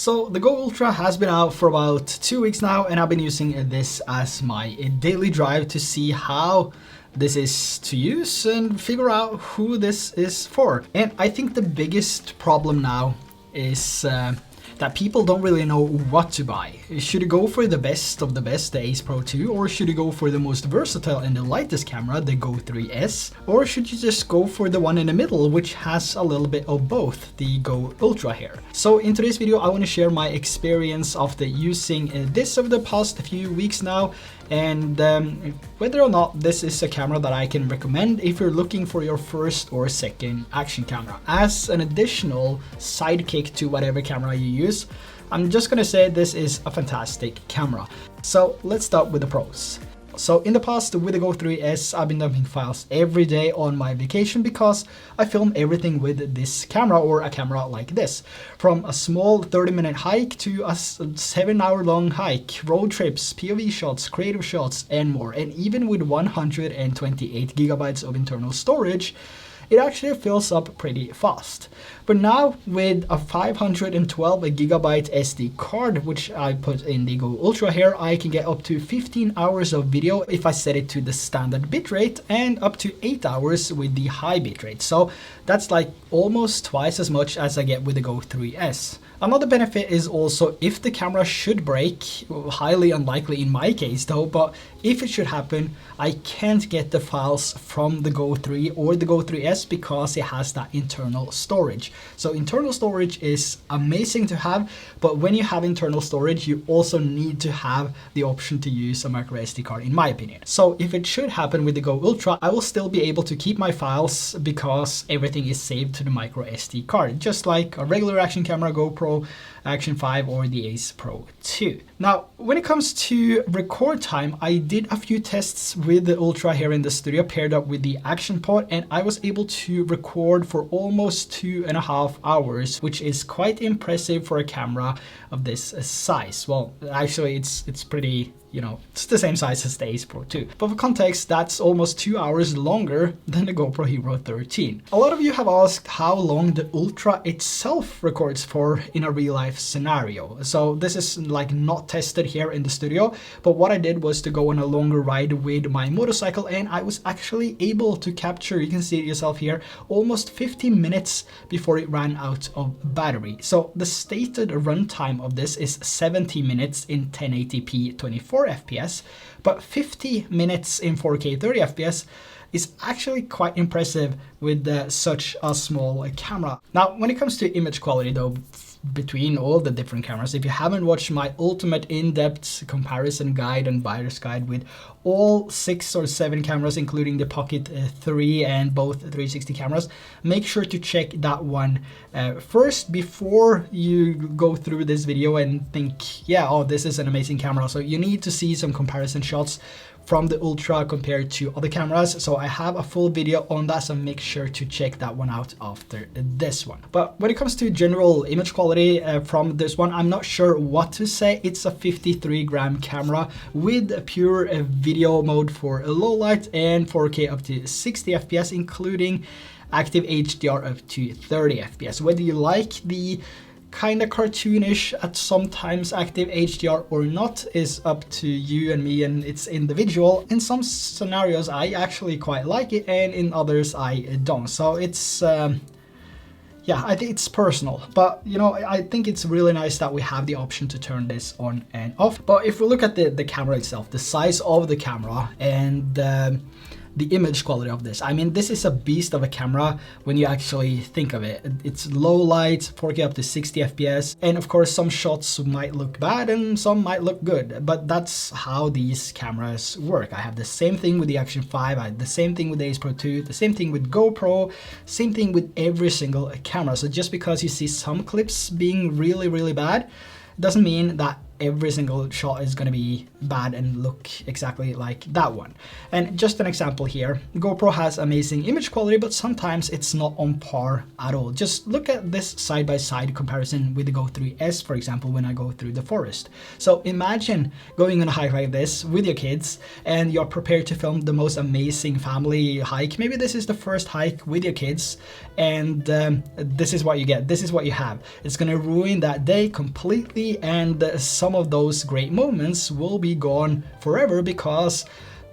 So the Go Ultra has been out for about 2 weeks now, and I've been using this as my daily drive to see how this is to use and figure out who this is for. And I think the biggest problem now is that people don't really know what to buy. Should you go for the best of the best, the Ace Pro 2, or should you go for the most versatile and the lightest camera, the Go 3S, or should you just go for the one in the middle, which has a little bit of both, the Go Ultra here? So in today's video, I want to share my experience of using this over the past few weeks now, and whether or not this is a camera that I can recommend if you're looking for your first or second action camera. As an additional sidekick to whatever camera you use, I'm just gonna say this is a fantastic camera. So let's start with the pros. So in the past with the Go 3S, I've been dumping files every day on my vacation because I film everything with this camera, or a camera like this. From a small 30-minute hike to a 7-hour-long hike, road trips, POV shots, creative shots, and more. And even with 128 gigabytes of internal storage, it actually fills up pretty fast. But now with a 512 gigabyte SD card, which I put in the Go Ultra here, I can get up to 15 hours of video if I set it to the standard bitrate, and up to 8 hours with the high bitrate. So that's like almost twice as much as I get with the Go 3S. Another benefit is also if the camera should break, highly unlikely in my case though, but if it should happen, I can't get the files from the Go 3 or the Go 3S because it has that internal storage. So internal storage is amazing to have, but when you have internal storage, you also need to have the option to use a micro SD card, in my opinion. So if it should happen with the Go Ultra, I will still be able to keep my files because everything is saved to the micro SD card, just like a regular action camera, GoPro, Action 5 or the Ace Pro 2. Now, when it comes to record time, I did a few tests with the Ultra here in the studio paired up with the Action Pod, and I was able to record for almost 2.5 hours, which is quite impressive for a camera of this size. Well, actually it's pretty, you know, it's the same size as the Ace Pro 2. But for context, that's almost 2 hours longer than the GoPro Hero 13. A lot of you have asked how long the Ultra itself records for in a real life scenario. So this is like not tested here in the studio, but what I did was to go on a longer ride with my motorcycle, and I was actually able to capture, you can see it yourself here, almost 15 minutes before it ran out of battery. So the stated runtime of this is 70 minutes in 1080p 24 FPS, but 50 minutes in 4K 30 FPS is actually quite impressive with such a small camera. Now, when it comes to image quality though, between all the different cameras, if you haven't watched my ultimate in-depth comparison guide and buyer's guide with all 6 or 7 cameras, including the Pocket 3 and both 360 cameras, make sure to check that one first before you go through this video and think, yeah, oh, this is an amazing camera. So you need to see some comparison shots from the Ultra compared to other cameras. So I have a full video on that, so make sure to check that one out after this one. But when it comes to general image quality from this one, I'm not sure what to say. It's a 53-gram camera with a pure video mode for low light and 4K up to 60 FPS, including active HDR up to 30 FPS. Whether you like the kind of cartoonish at sometimes active HDR or not is up to you and me, and it's individual. In some scenarios I actually quite like it, and in others I don't. So it's yeah, I think it's personal, but you know, I think it's really nice that we have the option to turn this on and off. But if we look at the camera itself, the size of the camera and the image quality of this, I mean, this is a beast of a camera when you actually think of it. It's low light, 4K up to 60 FPS, and of course some shots might look bad and some might look good, but that's how these cameras work. I have the same thing with the Action 5, I had the same thing with the Ace Pro 2, the same thing with GoPro, same thing with every single camera. So just because you see some clips being really bad, doesn't mean that every single shot is going to be bad and look exactly like that one. And just an example here, GoPro has amazing image quality, but sometimes it's not on par at all. Just look at this side-by-side comparison with the Go3S, for example, when I go through the forest. So imagine going on a hike like this with your kids and you're prepared to film the most amazing family hike. Maybe this is the first hike with your kids, and this is what you get, this is what you have. It's going to ruin that day completely, and some of those great moments will be gone forever because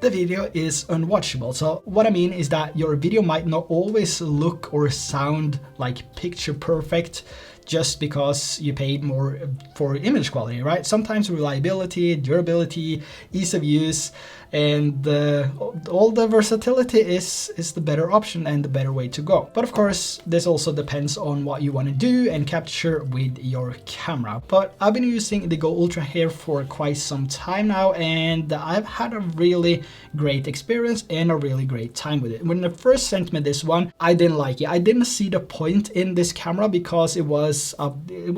the video is unwatchable. So what I mean is that your video might not always look or sound like picture perfect just because you paid more for image quality, right? Sometimes reliability, durability, ease of use, and all the versatility is the better option and the better way to go. But of course, this also depends on what you want to do and capture with your camera. But I've been using the Go Ultra here for quite some time now, and I've had a really great experience and a really great time with it. When they first sent me this one, I didn't like it. I didn't see the point in this camera because it was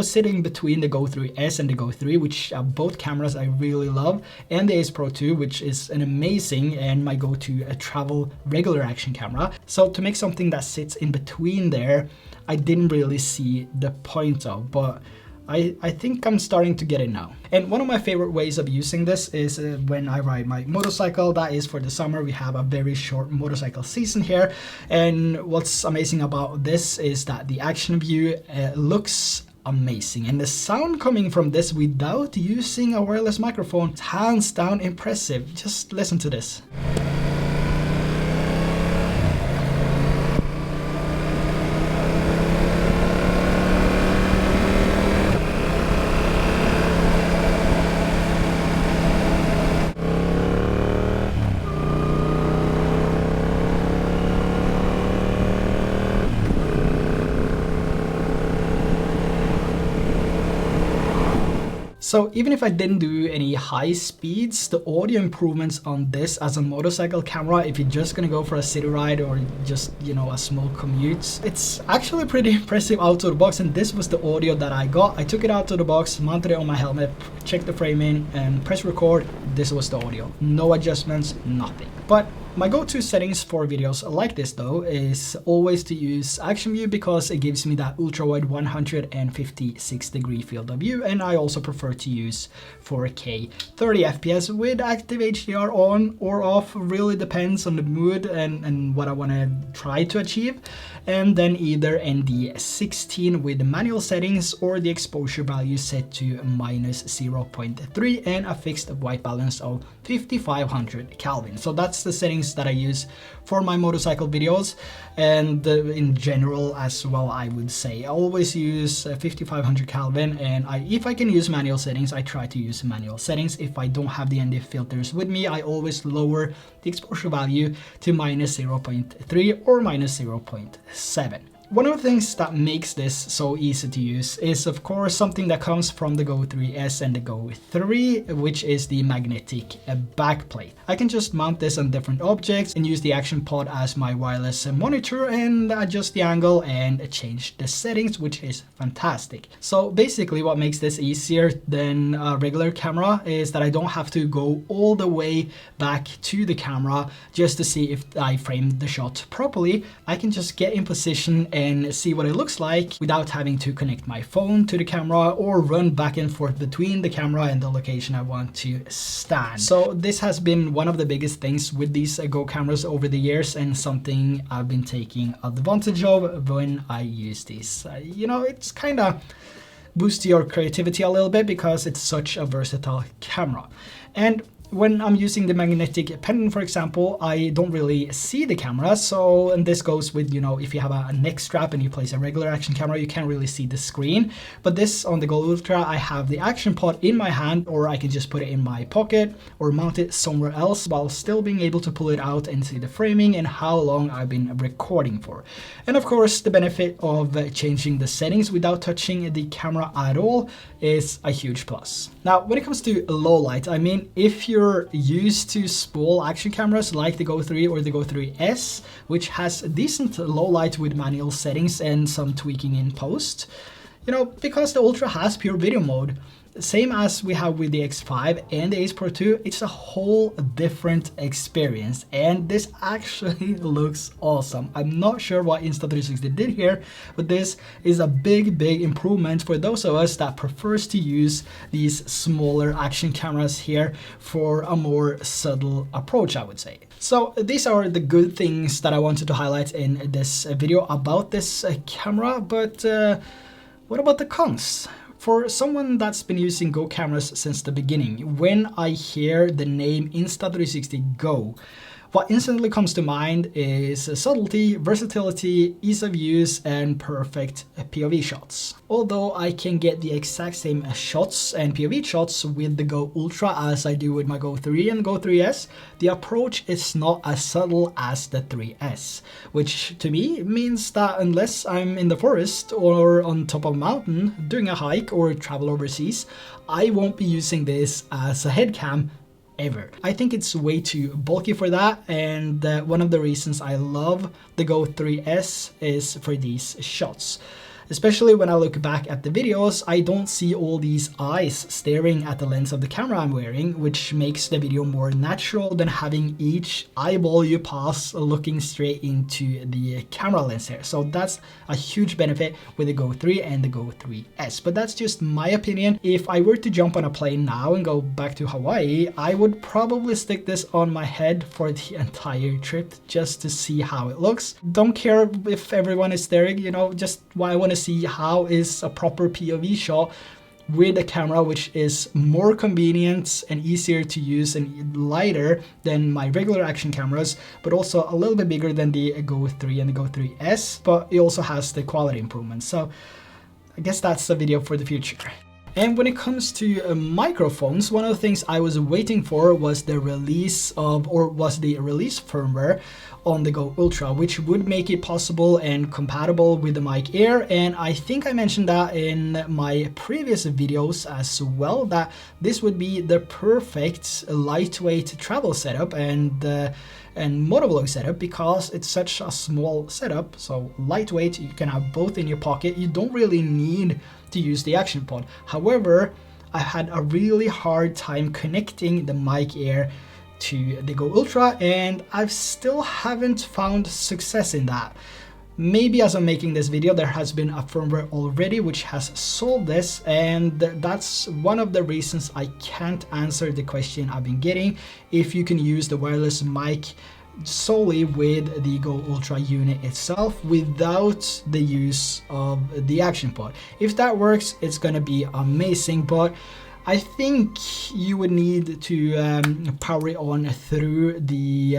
sitting between the Go3S and the Go3, which are both cameras I really love, and the Ace Pro 2, which is an amazing and my go-to travel regular action camera. So to make something that sits in between there, I didn't really see the point of, but I think I'm starting to get it now. And one of my favorite ways of using this is when I ride my motorcycle. That is for the summer. We have a very short motorcycle season here. And what's amazing about this is that the action view looks amazing, and the sound coming from this without using a wireless microphone is hands down impressive. Just listen to this. So even if I didn't do any high speeds, the audio improvements on this as a motorcycle camera, if you're just gonna go for a city ride or just, you know, a small commute, it's actually pretty impressive out of the box. And this was the audio that I got. I took it out of the box, mounted it on my helmet, checked the framing and press record. This was the audio. No adjustments, nothing. But my go-to settings for videos like this though is always to use action view because it gives me that ultra wide 156-degree field of view, and I also prefer to use 4K 30 FPS with active HDR on or off. Really depends on the mood and what I want to try to achieve. And then either ND16 with manual settings or the exposure value set to -0.3 and a fixed white balance of 5500 Kelvin. So that's the settings that I use for my motorcycle videos, and in general as well. I would say I always use 5500 Kelvin, and if I can use manual settings, I try to use manual settings. If I don't have the ND filters with me, I always lower the exposure value to -0.3 or -0.7. One of the things that makes this so easy to use is of course something that comes from the Go3S and the Go3, which is the magnetic backplate. I can just mount this on different objects and use the action pod as my wireless monitor and adjust the angle and change the settings, which is fantastic. So basically what makes this easier than a regular camera is that I don't have to go all the way back to the camera just to see if I framed the shot properly. I can just get in position and see what it looks like without having to connect my phone to the camera or run back and forth between the camera and the location I want to stand. So this has been one of the biggest things with these Go cameras over the years, and something I've been taking advantage of when I use these. You know, it's kind of boosts your creativity a little bit because it's such a versatile camera. And when I'm using the magnetic pendant, for example, I don't really see the camera. So, and this goes with, you know, if you have a neck strap and you place a regular action camera, you can't really see the screen. But this on the Go Ultra, I have the action pod in my hand, or I can just put it in my pocket or mount it somewhere else while still being able to pull it out and see the framing and how long I've been recording for. And of course, the benefit of changing the settings without touching the camera at all is a huge plus. Now, when it comes to low light, I mean, if you're used to small action cameras like the Go3 or the Go3S, which has decent low light with manual settings and some tweaking in post, You know, because the Ultra has pure video mode, same as we have with the X5 and the Ace Pro 2, it's a whole different experience, and this actually looks awesome. I'm not sure what Insta360 did here, but this is a big improvement for those of us that prefers to use these smaller action cameras here for a more subtle approach, I would say. So these are the good things that I wanted to highlight in this video about this camera, but what about the cons? For someone that's been using Go cameras since the beginning, when I hear the name Insta360 Go, what instantly comes to mind is subtlety, versatility, ease of use, and perfect POV shots. Although I can get the exact same shots and POV shots with the Go Ultra as I do with my Go 3 and Go 3S, the approach is not as subtle as the 3S, which to me means that unless I'm in the forest or on top of a mountain doing a hike or travel overseas, I won't be using this as a head cam ever. I think it's way too bulky for that, and one of the reasons I love the Go 3S is for these shots. Especially when I look back at the videos, I don't see all these eyes staring at the lens of the camera I'm wearing, which makes the video more natural than having each eyeball you pass looking straight into the camera lens here. So that's a huge benefit with the Go 3 and the Go 3S. But that's just my opinion. If I were to jump on a plane now and go back to Hawaii, I would probably stick this on my head for the entire trip just to see how it looks. Don't care if everyone is staring, you know, just why I want to see how is a proper POV shot with a camera which is more convenient and easier to use and lighter than my regular action cameras, but also a little bit bigger than the Go 3 and the Go 3S, but it also has the quality improvements. So I guess that's the video for the future. And when it comes to microphones, one of the things I was waiting for was the release firmware on the Go Ultra, which would make it possible and compatible with the Mic Air. And I think I mentioned that in my previous videos as well, that this would be the perfect lightweight travel setup and motovlog setup, because it's such a small setup. So lightweight, you can have both in your pocket. You don't really need to use the action pod. However, I had a really hard time connecting the Mic Air to the Go Ultra, and I still haven't found success in that. Maybe as I'm making this video, there has been a firmware already which has solved this, and that's one of the reasons I can't answer the question I've been getting if you can use the wireless mic solely with the Go Ultra unit itself without the use of the action pod. If that works, it's gonna be amazing, but I think you would need to power it on through the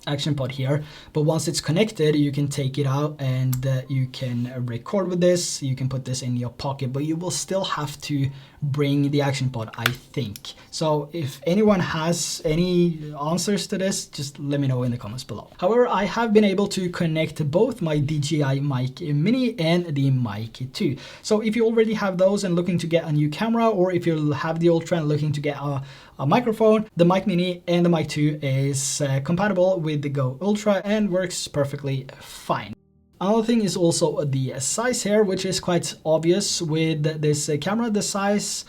action pod here, but once it's connected, you can take it out and you can record with this. You can put this in your pocket, but you will still have to bring the action pod, I think. So if anyone has any answers to this, just let me know in the comments below. However, I have been able to connect both my DJI Mic Mini and the Mic 2. So if you already have those and looking to get a new camera, or if you have the Ultra and looking to get a microphone, the Mic Mini and the Mic 2 is compatible with the Go Ultra and works perfectly fine. Another thing is also the size here, which is quite obvious with this camera. The size,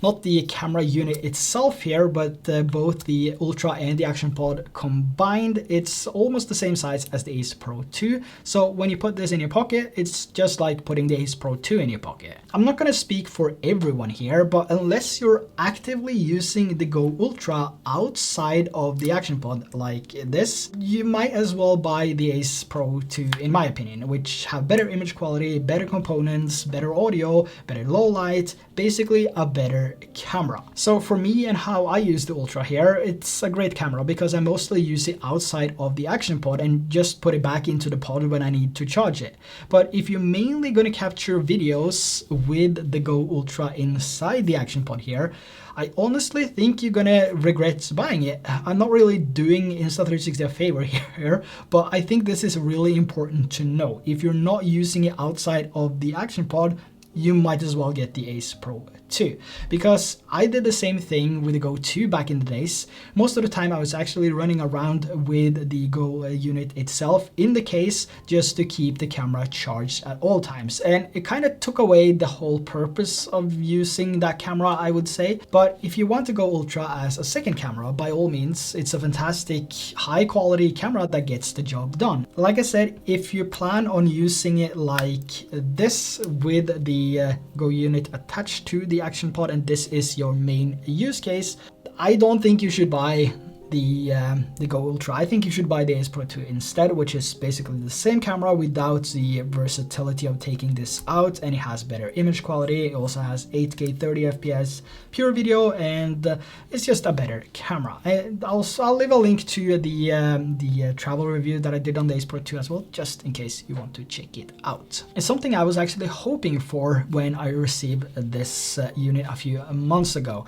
not the camera unit itself here, but both the Ultra and the action pod combined, it's almost the same size as the Ace Pro 2. So when you put this in your pocket, it's just like putting the Ace Pro 2 in your pocket. I'm not gonna speak for everyone here, but unless you're actively using the Go Ultra outside of the action pod like this, you might as well buy the Ace Pro 2, in my opinion, which have better image quality, better components, better audio, better low light, basically a better camera. So for me and how I use the Ultra here, it's a great camera because I mostly use it outside of the action pod and just put it back into the pod when I need to charge it. But if you're mainly going to capture videos with the Go Ultra inside the action pod here, I honestly think you're gonna regret buying it. I'm not really doing Insta360 a favor here, but I think this is really important to know. If you're not using it outside of the action pod, you might as well get the Ace Pro 2. Because I did the same thing with the Go 2 back in the days. Most of the time I was actually running around with the Go unit itself in the case just to keep the camera charged at all times. And it kind of took away the whole purpose of using that camera, I would say. But if you want to go Ultra as a second camera, by all means, it's a fantastic high quality camera that gets the job done. Like I said, if you plan on using it like this with the Go unit attached to the action pod and this is your main use case, I don't think you should buy the Go Ultra. I think you should buy the Ace Pro 2 instead, which is basically the same camera without the versatility of taking this out, and it has better image quality. It also has 8K 30 FPS pure video, and it's just a better camera. I'll leave a link to the travel review that I did on the Ace Pro 2 as well, just in case you want to check it out. It's something I was actually hoping for when I received this unit a few months ago.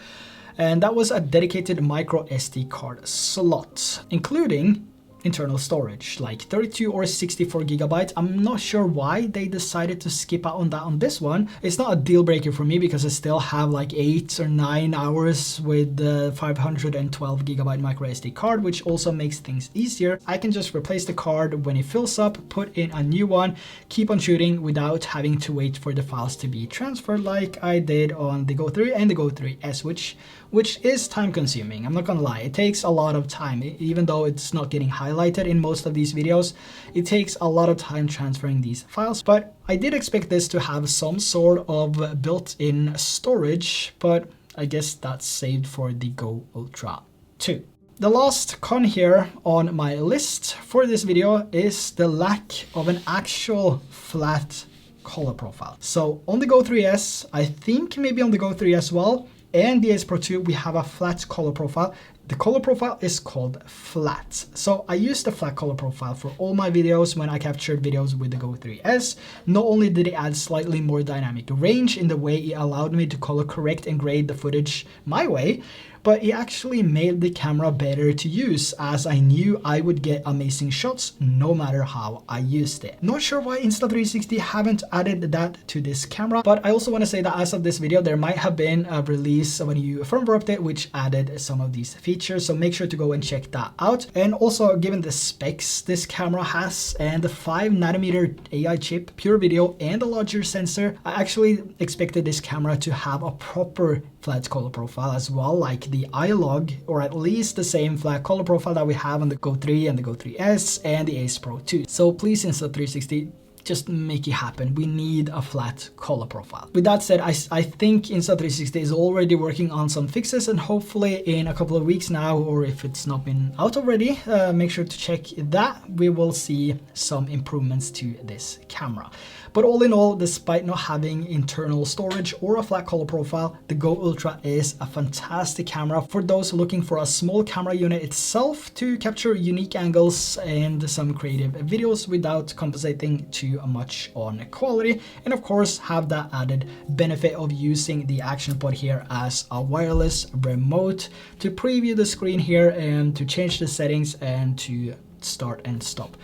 And that was a dedicated micro SD card slot, including internal storage, like 32 or 64 gigabytes. I'm not sure why they decided to skip out on that on this one. It's not a deal breaker for me because I still have like 8 or 9 hours with the 512 gigabyte micro SD card, which also makes things easier. I can just replace the card when it fills up, put in a new one, keep on shooting without having to wait for the files to be transferred like I did on the Go 3 and the Go 3S, which is time consuming. I'm not gonna lie, it takes a lot of time. Even though it's not getting highlighted in most of these videos, it takes a lot of time transferring these files. But I did expect this to have some sort of built-in storage, but I guess that's saved for the Go Ultra 2. The last con here on my list for this video is the lack of an actual flat color profile. So on the Go 3S, I think maybe on the Go 3 as well, and the Ace Pro 2, we have a flat color profile. The color profile is called flat. So I used the flat color profile for all my videos when I captured videos with the Go 3S. Not only did it add slightly more dynamic range in the way it allowed me to color correct and grade the footage my way, but it actually made the camera better to use, as I knew I would get amazing shots no matter how I used it. Not sure why Insta360 haven't added that to this camera, but I also want to say that as of this video, there might have been a release of a new firmware update which added some of these features, so make sure to go and check that out. And also, given the specs this camera has and the 5nm AI chip, pure video, and a larger sensor, I actually expected this camera to have a proper flat color profile as well, like the iLog, or at least the same flat color profile that we have on the Go 3 and the Go 3S and the Ace Pro 2. So please, Insta360, just make it happen. We need a flat color profile. With that said, I think Insta360 is already working on some fixes, and hopefully in a couple of weeks now, or if it's not been out already, make sure to check that. We will see some improvements to this camera. But all in all, despite not having internal storage or a flat color profile, the Go Ultra is a fantastic camera for those looking for a small camera unit itself to capture unique angles and some creative videos without compensating too much on quality, and of course have that added benefit of using the action pod here as a wireless remote to preview the screen here and to change the settings and to start and stop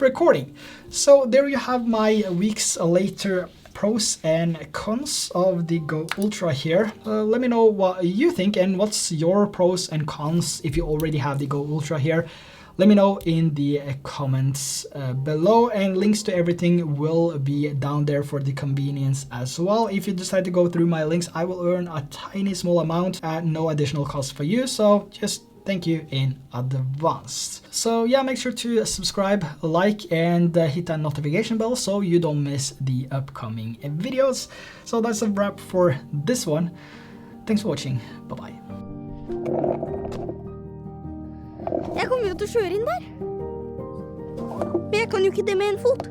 recording. So there you have my weeks later pros and cons of the Go Ultra here. Let me know what you think and what's your pros and cons if you already have the Go Ultra here. Let me know in the comments below, and links to everything will be down there for the convenience as well. If you decide to go through my links, I will earn a tiny small amount at no additional cost for you, so just thank you in advance. So yeah, make sure to subscribe, like, and hit that notification bell so you don't miss the upcoming videos. So that's a wrap for this one. Thanks for watching. Bye-bye. Jeg kommer jo til å kjøre inn der. Men jeg kan jo ikke det med en fot.